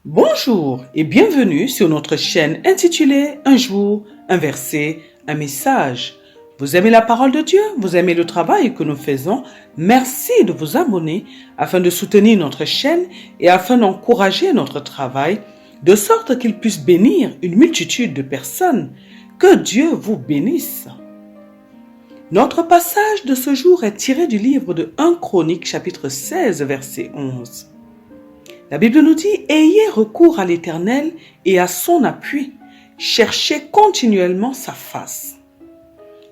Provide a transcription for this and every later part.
Bonjour et bienvenue sur notre chaîne intitulée Un jour, un verset, un message. Vous aimez la parole de Dieu? Vous aimez le travail que nous faisons? Merci de vous abonner afin de soutenir notre chaîne et afin d'encourager notre travail, de sorte qu'il puisse bénir une multitude de personnes. Que Dieu vous bénisse. Notre passage de ce jour est tiré du livre de 1 Chronique chapitre 16 verset 11. La Bible nous dit « Ayez recours à l'Éternel et à son appui, cherchez continuellement sa face ».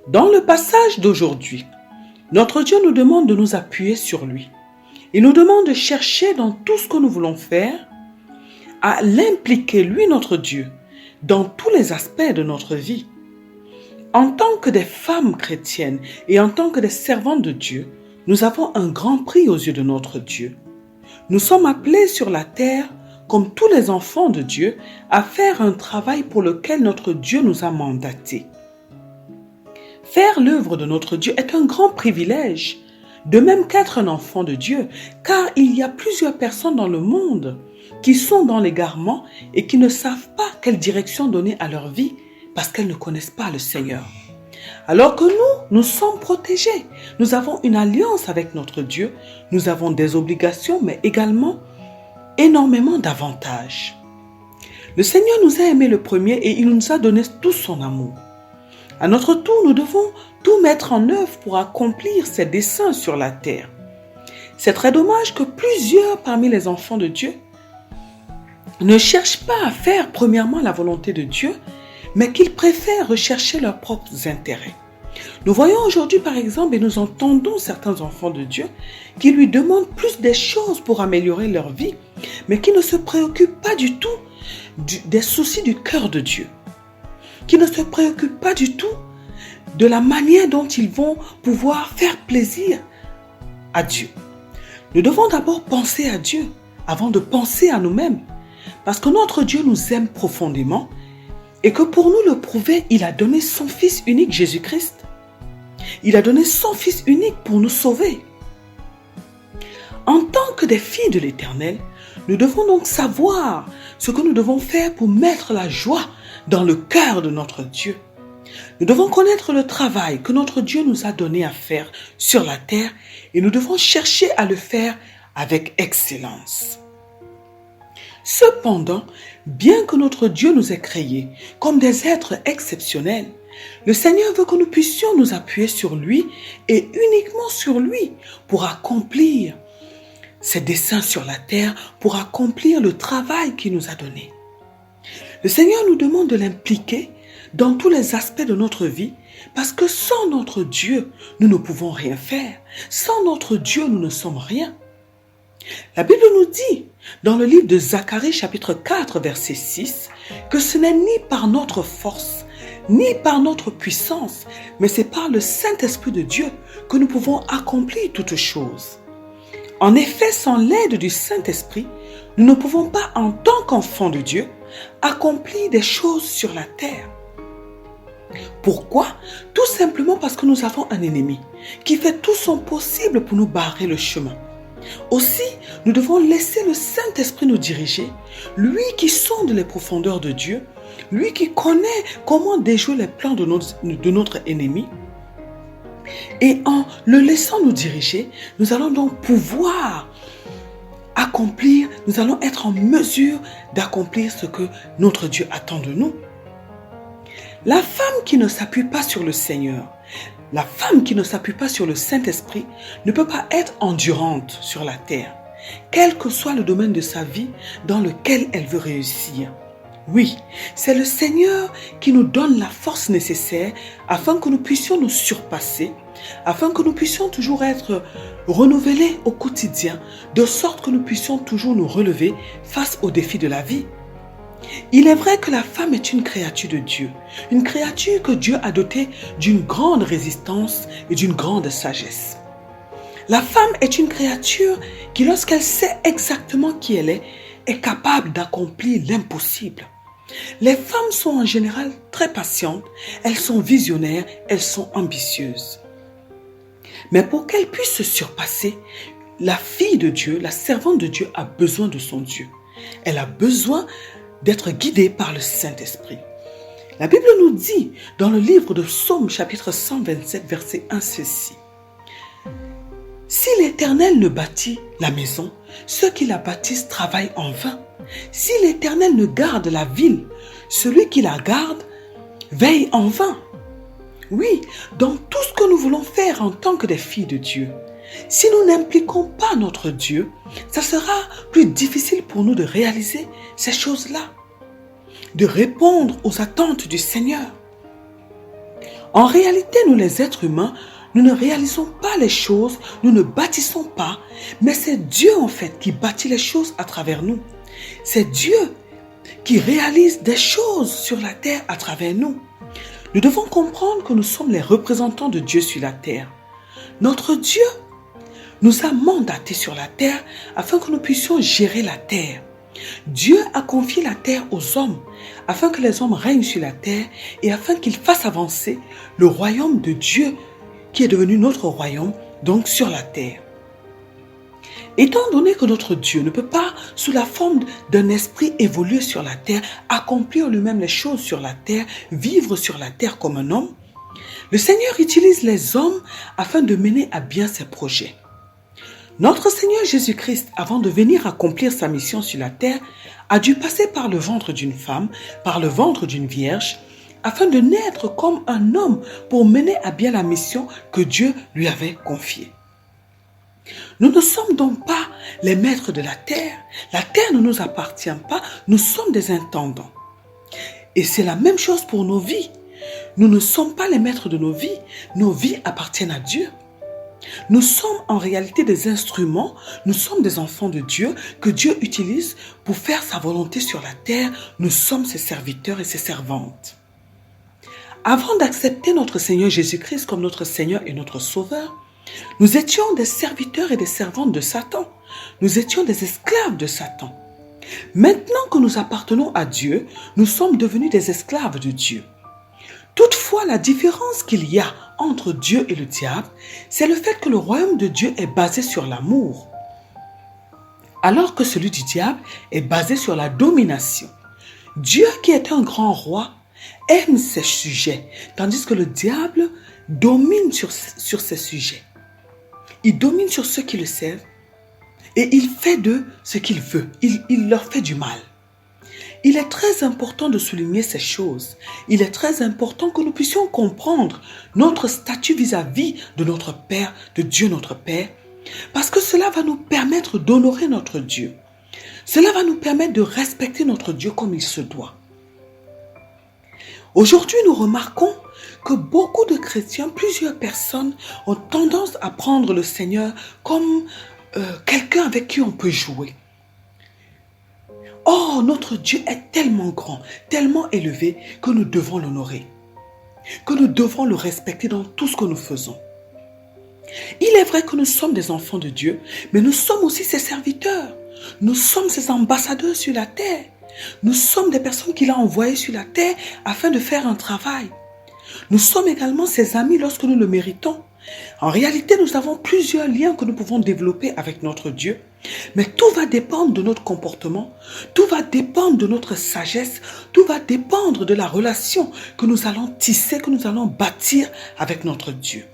Dans le passage d'aujourd'hui, notre Dieu nous demande de nous appuyer sur lui. Il nous demande de chercher dans tout ce que nous voulons faire, à l'impliquer, lui notre Dieu, dans tous les aspects de notre vie. En tant que des femmes chrétiennes et en tant que des servantes de Dieu, nous avons un grand prix aux yeux de notre Dieu. Nous sommes appelés sur la terre, comme tous les enfants de Dieu, à faire un travail pour lequel notre Dieu nous a mandatés. Faire l'œuvre de notre Dieu est un grand privilège, de même qu'être un enfant de Dieu, car il y a plusieurs personnes dans le monde qui sont dans l'égarement et qui ne savent pas quelle direction donner à leur vie parce qu'elles ne connaissent pas le Seigneur. Alors que nous sommes protégés. Nous avons une alliance avec notre Dieu. Nous avons des obligations, mais également énormément d'avantages. Le Seigneur nous a aimés le premier et il nous a donné tout son amour. À notre tour, nous devons tout mettre en œuvre pour accomplir ses desseins sur la terre. C'est très dommage que plusieurs parmi les enfants de Dieu ne cherchent pas à faire premièrement la volonté de Dieu, mais qu'ils préfèrent rechercher leurs propres intérêts. Nous voyons aujourd'hui par exemple et nous entendons certains enfants de Dieu qui lui demandent plus des choses pour améliorer leur vie, mais qui ne se préoccupent pas du tout des soucis du cœur de Dieu, qui ne se préoccupent pas du tout de la manière dont ils vont pouvoir faire plaisir à Dieu. Nous devons d'abord penser à Dieu avant de penser à nous-mêmes, parce que notre Dieu nous aime profondément et que pour nous le prouver, il a donné son Fils unique, Jésus-Christ. Il a donné son Fils unique pour nous sauver. En tant que des filles de l'Éternel, nous devons donc savoir ce que nous devons faire pour mettre la joie dans le cœur de notre Dieu. Nous devons connaître le travail que notre Dieu nous a donné à faire sur la terre et nous devons chercher à le faire avec excellence. Cependant, bien que notre Dieu nous ait créés comme des êtres exceptionnels, le Seigneur veut que nous puissions nous appuyer sur lui et uniquement sur lui pour accomplir ses desseins sur la terre, pour accomplir le travail qu'il nous a donné. Le Seigneur nous demande de l'impliquer dans tous les aspects de notre vie parce que sans notre Dieu, nous ne pouvons rien faire. Sans notre Dieu, nous ne sommes rien. La Bible nous dit, dans le livre de Zacharie chapitre 4 verset 6, que ce n'est ni par notre force, ni par notre puissance, mais c'est par le Saint-Esprit de Dieu que nous pouvons accomplir toutes choses. En effet, sans l'aide du Saint-Esprit, nous ne pouvons pas, en tant qu'enfants de Dieu, accomplir des choses sur la terre. Pourquoi? Tout simplement parce que nous avons un ennemi qui fait tout son possible pour nous barrer le chemin. Aussi, nous devons laisser le Saint-Esprit nous diriger, lui qui sonde les profondeurs de Dieu, lui qui connaît comment déjouer les plans de notre ennemi. Et en le laissant nous diriger, nous allons donc pouvoir accomplir, nous allons être en mesure d'accomplir ce que notre Dieu attend de nous. La femme qui ne s'appuie pas sur le Seigneur, la femme qui ne s'appuie pas sur le Saint-Esprit ne peut pas être endurante sur la terre, quel que soit le domaine de sa vie dans lequel elle veut réussir. Oui, c'est le Seigneur qui nous donne la force nécessaire afin que nous puissions nous surpasser, afin que nous puissions toujours être renouvelés au quotidien, de sorte que nous puissions toujours nous relever face aux défis de la vie. Il est vrai que la femme est une créature de Dieu, une créature que Dieu a dotée d'une grande résistance et d'une grande sagesse. La femme est une créature qui, lorsqu'elle sait exactement qui elle est capable d'accomplir l'impossible. Les femmes sont en général très patientes, elles sont visionnaires, elles sont ambitieuses. Mais pour qu'elles puissent se surpasser, la fille de Dieu, la servante de Dieu a besoin de son Dieu. Elle a besoin d'être guidée par le Saint-Esprit. La Bible nous dit dans le livre de Psaume chapitre 127 verset 1 ceci. Si l'Éternel ne bâtit la maison, ceux qui la bâtissent travaillent en vain. Si l'Éternel ne garde la ville, celui qui la garde veille en vain. Oui, dans tout ce que nous voulons faire en tant que des filles de Dieu, si nous n'impliquons pas notre Dieu, ça sera plus difficile pour nous de réaliser ces choses-là, de répondre aux attentes du Seigneur. En réalité, nous les êtres humains, nous ne réalisons pas les choses, nous ne bâtissons pas, mais c'est Dieu en fait qui bâtit les choses à travers nous. C'est Dieu qui réalise des choses sur la terre à travers nous. Nous devons comprendre que nous sommes les représentants de Dieu sur la terre. Notre Dieu nous a mandatés sur la terre afin que nous puissions gérer la terre. Dieu a confié la terre aux hommes afin que les hommes règnent sur la terre et afin qu'ils fassent avancer le royaume de Dieu qui est devenu notre royaume, donc sur la terre. Étant donné que notre Dieu ne peut pas, sous la forme d'un esprit évoluer sur la terre, accomplir lui-même les choses sur la terre, vivre sur la terre comme un homme, le Seigneur utilise les hommes afin de mener à bien ses projets. Notre Seigneur Jésus-Christ, avant de venir accomplir sa mission sur la terre, a dû passer par le ventre d'une femme, par le ventre d'une vierge, afin de naître comme un homme pour mener à bien la mission que Dieu lui avait confiée. Nous ne sommes donc pas les maîtres de la terre. La terre ne nous appartient pas, nous sommes des intendants. Et c'est la même chose pour nos vies. Nous ne sommes pas les maîtres de nos vies appartiennent à Dieu. Nous sommes en réalité des instruments, nous sommes des enfants de Dieu que Dieu utilise pour faire sa volonté sur la terre. Nous sommes ses serviteurs et ses servantes. Avant d'accepter notre Seigneur Jésus-Christ comme notre Seigneur et notre Sauveur, nous étions des serviteurs et des servantes de Satan. Nous étions des esclaves de Satan. Maintenant que nous appartenons à Dieu, nous sommes devenus des esclaves de Dieu. Toutefois, la différence qu'il y a entre Dieu et le diable, c'est le fait que le royaume de Dieu est basé sur l'amour, alors que celui du diable est basé sur la domination. Dieu, qui est un grand roi, aime ses sujets, tandis que le diable domine sur ses sujets. Il domine sur ceux qui le servent et il fait d'eux ce qu'il veut. Il leur fait du mal. Il est très important de souligner ces choses. Il est très important que nous puissions comprendre notre statut vis-à-vis de notre Père, de Dieu notre Père, parce que cela va nous permettre d'honorer notre Dieu. Cela va nous permettre de respecter notre Dieu comme il se doit. Aujourd'hui, nous remarquons que beaucoup de chrétiens, plusieurs personnes ont tendance à prendre le Seigneur comme quelqu'un avec qui on peut jouer. Oh, notre Dieu est tellement grand, tellement élevé que nous devons l'honorer, que nous devons le respecter dans tout ce que nous faisons. Il est vrai que nous sommes des enfants de Dieu, mais nous sommes aussi ses serviteurs. Nous sommes ses ambassadeurs sur la terre. Nous sommes des personnes qu'il a envoyées sur la terre afin de faire un travail. Nous sommes également ses amis lorsque nous le méritons. En réalité, nous avons plusieurs liens que nous pouvons développer avec notre Dieu. Mais tout va dépendre de notre comportement, tout va dépendre de notre sagesse, tout va dépendre de la relation que nous allons tisser, que nous allons bâtir avec notre Dieu.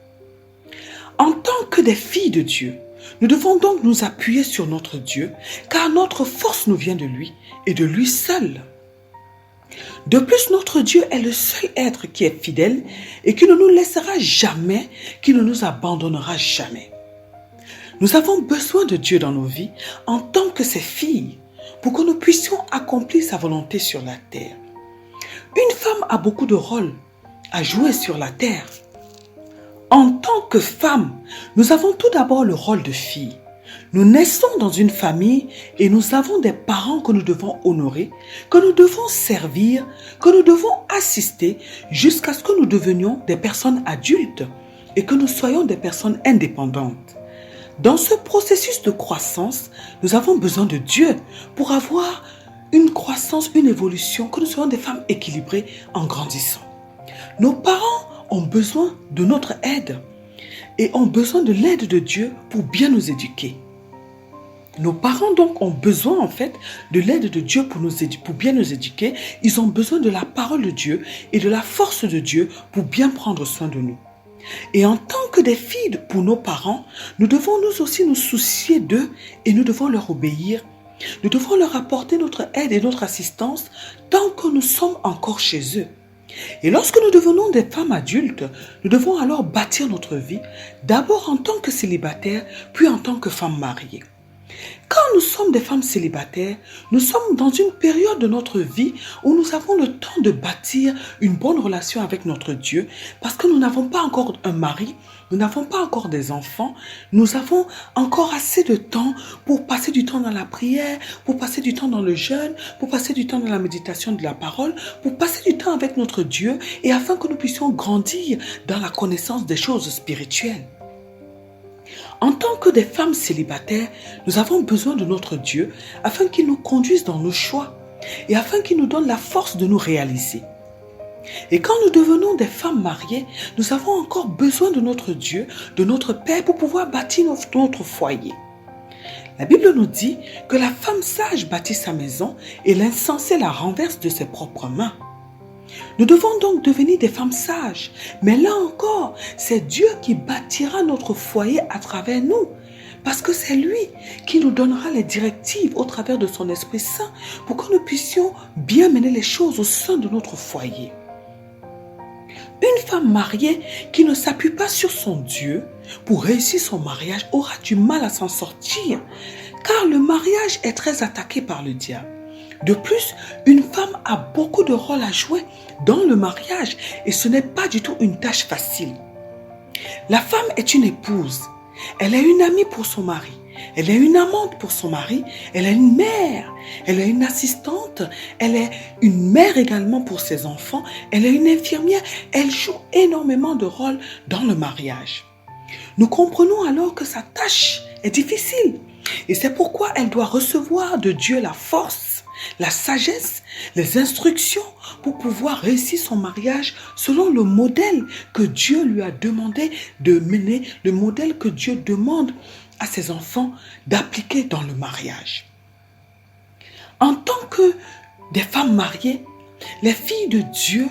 En tant que des filles de Dieu, nous devons donc nous appuyer sur notre Dieu, car notre force nous vient de lui et de lui seul. De plus, notre Dieu est le seul être qui est fidèle et qui ne nous laissera jamais, qui ne nous abandonnera jamais. Nous avons besoin de Dieu dans nos vies en tant que ses filles pour que nous puissions accomplir sa volonté sur la terre. Une femme a beaucoup de rôles à jouer sur la terre. En tant que femme, nous avons tout d'abord le rôle de fille. Nous naissons dans une famille et nous avons des parents que nous devons honorer, que nous devons servir, que nous devons assister jusqu'à ce que nous devenions des personnes adultes et que nous soyons des personnes indépendantes. Dans ce processus de croissance, nous avons besoin de Dieu pour avoir une croissance, une évolution, que nous soyons des femmes équilibrées en grandissant. Nos parents ont besoin de notre aide et ont besoin de l'aide de Dieu pour bien nous éduquer. Nos parents donc ont besoin en fait de l'aide de Dieu pour bien nous éduquer. Ils ont besoin de la parole de Dieu et de la force de Dieu pour bien prendre soin de nous. Et en tant que des filles pour nos parents, nous devons nous aussi nous soucier d'eux et nous devons leur obéir. Nous devons leur apporter notre aide et notre assistance tant que nous sommes encore chez eux. Et lorsque nous devenons des femmes adultes, nous devons alors bâtir notre vie, d'abord en tant que célibataires, puis en tant que femmes mariées. Quand nous sommes des femmes célibataires, nous sommes dans une période de notre vie où nous avons le temps de bâtir une bonne relation avec notre Dieu parce que nous n'avons pas encore un mari, nous n'avons pas encore des enfants, nous avons encore assez de temps pour passer du temps dans la prière, pour passer du temps dans le jeûne, pour passer du temps dans la méditation de la parole, pour passer du temps avec notre Dieu et afin que nous puissions grandir dans la connaissance des choses spirituelles. En tant que des femmes célibataires, nous avons besoin de notre Dieu afin qu'il nous conduise dans nos choix et afin qu'il nous donne la force de nous réaliser. Et quand nous devenons des femmes mariées, nous avons encore besoin de notre Dieu, de notre Père pour pouvoir bâtir notre foyer. La Bible nous dit que la femme sage bâtit sa maison et l'insensé la renverse de ses propres mains. Nous devons donc devenir des femmes sages. Mais là encore, c'est Dieu qui bâtira notre foyer à travers nous. Parce que c'est lui qui nous donnera les directives au travers de son Esprit Saint pour que nous puissions bien mener les choses au sein de notre foyer. Une femme mariée qui ne s'appuie pas sur son Dieu pour réussir son mariage aura du mal à s'en sortir, car le mariage est très attaqué par le diable. De plus, une femme a beaucoup de rôles à jouer dans le mariage et ce n'est pas du tout une tâche facile. La femme est une épouse, elle est une amie pour son mari, elle est une amante pour son mari, elle est une mère, elle est une assistante, elle est une mère également pour ses enfants, elle est une infirmière, elle joue énormément de rôles dans le mariage. Nous comprenons alors que sa tâche est difficile et c'est pourquoi elle doit recevoir de Dieu la force, la sagesse, les instructions pour pouvoir réussir son mariage selon le modèle que Dieu lui a demandé de mener, le modèle que Dieu demande à ses enfants d'appliquer dans le mariage. En tant que des femmes mariées, les filles de Dieu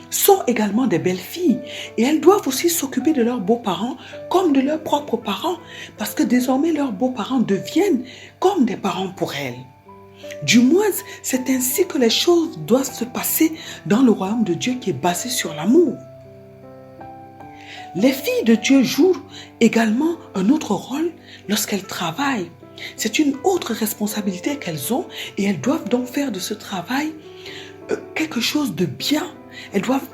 sont également des belles filles et elles doivent aussi s'occuper de leurs beaux-parents comme de leurs propres parents parce que désormais leurs beaux-parents deviennent comme des parents pour elles. Du moins, c'est ainsi que les choses doivent se passer dans le royaume de Dieu qui est basé sur l'amour. Les filles de Dieu jouent également un autre rôle lorsqu'elles travaillent. C'est une autre responsabilité qu'elles ont et elles doivent donc faire de ce travail quelque chose de bien. Elles doivent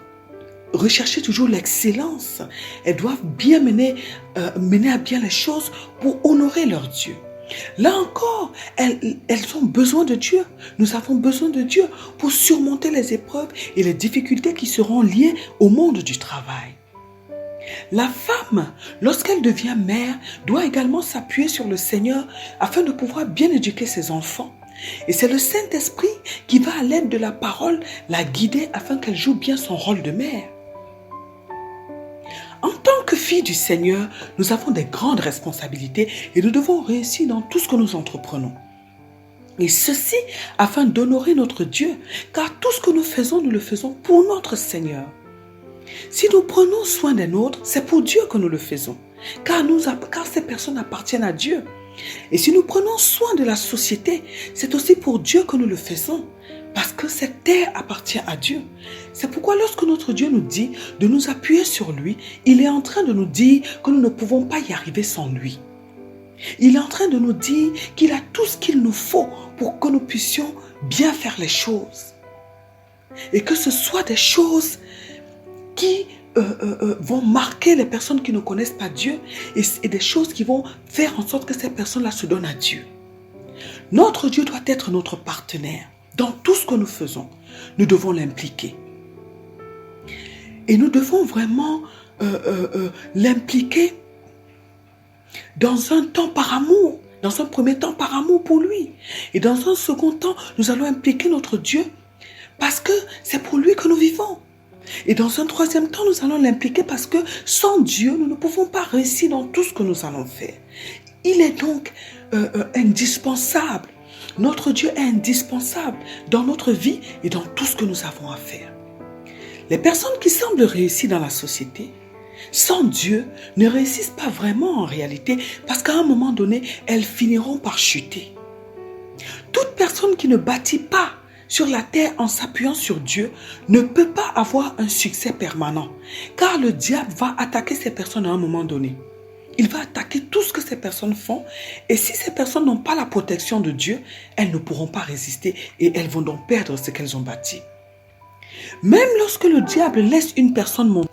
rechercher toujours l'excellence. Elles doivent bien mener à bien les choses pour honorer leur Dieu. Là encore, elles ont besoin de Dieu. Nous avons besoin de Dieu pour surmonter les épreuves et les difficultés qui seront liées au monde du travail. La femme, lorsqu'elle devient mère, doit également s'appuyer sur le Seigneur afin de pouvoir bien éduquer ses enfants. Et c'est le Saint-Esprit qui va à l'aide de la parole la guider afin qu'elle joue bien son rôle de mère. En tant que filles du Seigneur, nous avons des grandes responsabilités et nous devons réussir dans tout ce que nous entreprenons. Et ceci afin d'honorer notre Dieu, car tout ce que nous le faisons pour notre Seigneur. Si nous prenons soin des nôtres, c'est pour Dieu que nous le faisons, car ces personnes appartiennent à Dieu. Et si nous prenons soin de la société, c'est aussi pour Dieu que nous le faisons, parce que cette terre appartient à Dieu. C'est pourquoi lorsque notre Dieu nous dit de nous appuyer sur lui, il est en train de nous dire que nous ne pouvons pas y arriver sans lui. Il est en train de nous dire qu'il a tout ce qu'il nous faut pour que nous puissions bien faire les choses. Et que ce soit des choses qui vont marquer les personnes qui ne connaissent pas Dieu et des choses qui vont faire en sorte que ces personnes-là se donnent à Dieu. Notre Dieu doit être notre partenaire dans tout ce que nous faisons. Nous devons l'impliquer. Et nous devons vraiment l'impliquer dans un temps par amour, dans un premier temps par amour pour lui. Et dans un second temps, nous allons impliquer notre Dieu parce que c'est pour lui que nous vivons. Et dans un troisième temps, nous allons l'impliquer parce que sans Dieu, nous ne pouvons pas réussir dans tout ce que nous allons faire. Il est donc indispensable. Notre Dieu est indispensable dans notre vie et dans tout ce que nous avons à faire. Les personnes qui semblent réussir dans la société, sans Dieu, ne réussissent pas vraiment en réalité parce qu'à un moment donné, elles finiront par chuter. Toute personne qui ne bâtit pas sur la terre en s'appuyant sur Dieu ne peut pas avoir un succès permanent, car le diable va attaquer ces personnes à un moment donné. Il va attaquer tout ce que ces personnes font et si ces personnes n'ont pas la protection de Dieu, elles ne pourront pas résister et elles vont donc perdre ce qu'elles ont bâti. Même lorsque le diable laisse une personne monter,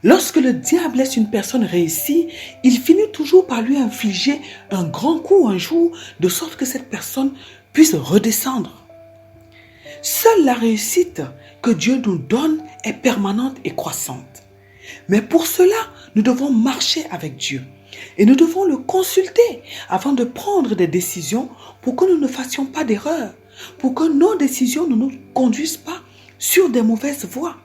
lorsque le diable laisse une personne réussir, il finit toujours par lui infliger un grand coup un jour, de sorte que cette personne puisse redescendre. Seule la réussite que Dieu nous donne est permanente et croissante. Mais pour cela, nous devons marcher avec Dieu et nous devons le consulter avant de prendre des décisions pour que nous ne fassions pas d'erreurs, pour que nos décisions ne nous conduisent pas sur des mauvaises voies.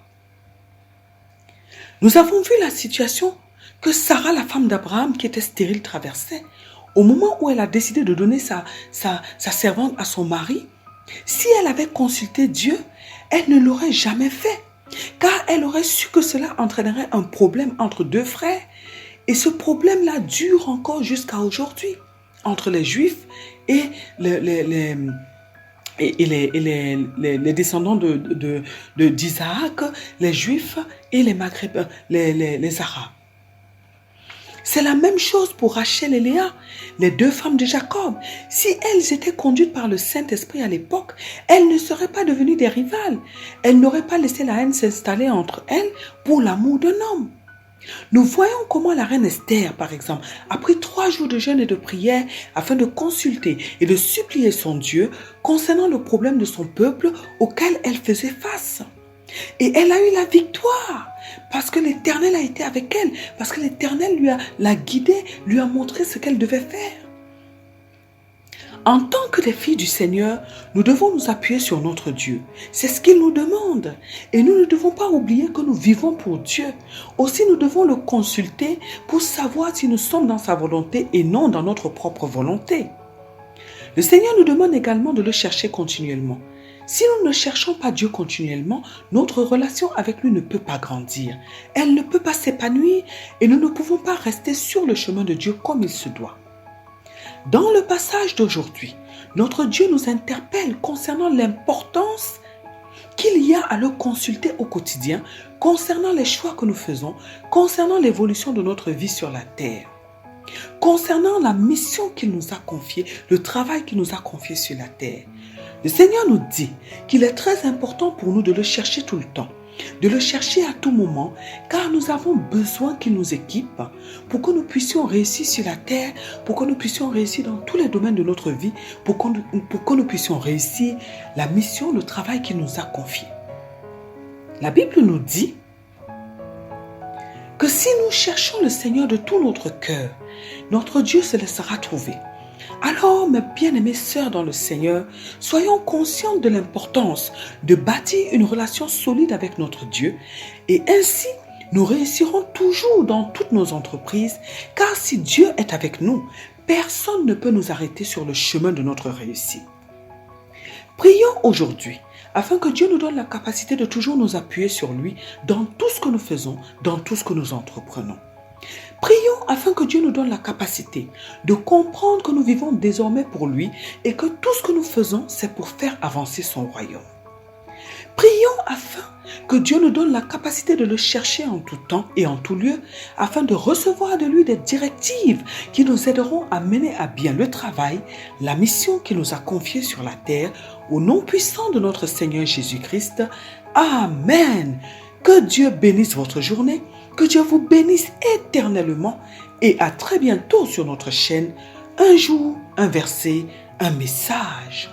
Nous avons vu la situation que Sarah, la femme d'Abraham qui était stérile, traversait. Au moment où elle a décidé de donner sa servante à son mari, si elle avait consulté Dieu, elle ne l'aurait jamais fait. Car elle aurait su que cela entraînerait un problème entre deux frères. Et ce problème-là dure encore jusqu'à aujourd'hui. Entre les Juifs et les descendants d'Isaac, les Juifs et les Maghrébins, les Arabes. C'est la même chose pour Rachel et Léa, les deux femmes de Jacob. Si elles étaient conduites par le Saint-Esprit à l'époque, elles ne seraient pas devenues des rivales. Elles n'auraient pas laissé la haine s'installer entre elles pour l'amour d'un homme. Nous voyons comment la reine Esther, par exemple, a pris 3 jours de jeûne et de prière afin de consulter et de supplier son Dieu concernant le problème de son peuple auquel elle faisait face. Et elle a eu la victoire parce que l'Éternel a été avec elle, parce que l'Éternel l'a guidée, lui a montré ce qu'elle devait faire. En tant que des filles du Seigneur, nous devons nous appuyer sur notre Dieu. C'est ce qu'il nous demande. Et nous ne devons pas oublier que nous vivons pour Dieu. Aussi, nous devons le consulter pour savoir si nous sommes dans sa volonté et non dans notre propre volonté. Le Seigneur nous demande également de le chercher continuellement. Si nous ne cherchons pas Dieu continuellement, notre relation avec lui ne peut pas grandir. Elle ne peut pas s'épanouir et nous ne pouvons pas rester sur le chemin de Dieu comme il se doit. Dans le passage d'aujourd'hui, notre Dieu nous interpelle concernant l'importance qu'il y a à le consulter au quotidien, concernant les choix que nous faisons, concernant l'évolution de notre vie sur la terre, concernant la mission qu'il nous a confiée, le travail qu'il nous a confié sur la terre. Le Seigneur nous dit qu'il est très important pour nous de le chercher tout le temps, de le chercher à tout moment, car nous avons besoin qu'il nous équipe pour que nous puissions réussir sur la terre, pour que nous puissions réussir dans tous les domaines de notre vie, pour que nous puissions réussir la mission, le travail qu'il nous a confié. La Bible nous dit que si nous cherchons le Seigneur de tout notre cœur, notre Dieu se laissera trouver. Alors, mes bien-aimées sœurs dans le Seigneur, soyons conscientes de l'importance de bâtir une relation solide avec notre Dieu et ainsi, nous réussirons toujours dans toutes nos entreprises car si Dieu est avec nous, personne ne peut nous arrêter sur le chemin de notre réussite. Prions aujourd'hui afin que Dieu nous donne la capacité de toujours nous appuyer sur lui dans tout ce que nous faisons, dans tout ce que nous entreprenons. Prions afin que Dieu nous donne la capacité de comprendre que nous vivons désormais pour lui et que tout ce que nous faisons, c'est pour faire avancer son royaume. Prions afin que Dieu nous donne la capacité de le chercher en tout temps et en tout lieu afin de recevoir de lui des directives qui nous aideront à mener à bien le travail, la mission qu'il nous a confiée sur la terre au nom puissant de notre Seigneur Jésus-Christ. Amen. Que Dieu bénisse votre journée. Que Dieu vous bénisse éternellement et à très bientôt sur notre chaîne. Un jour, un verset, un message.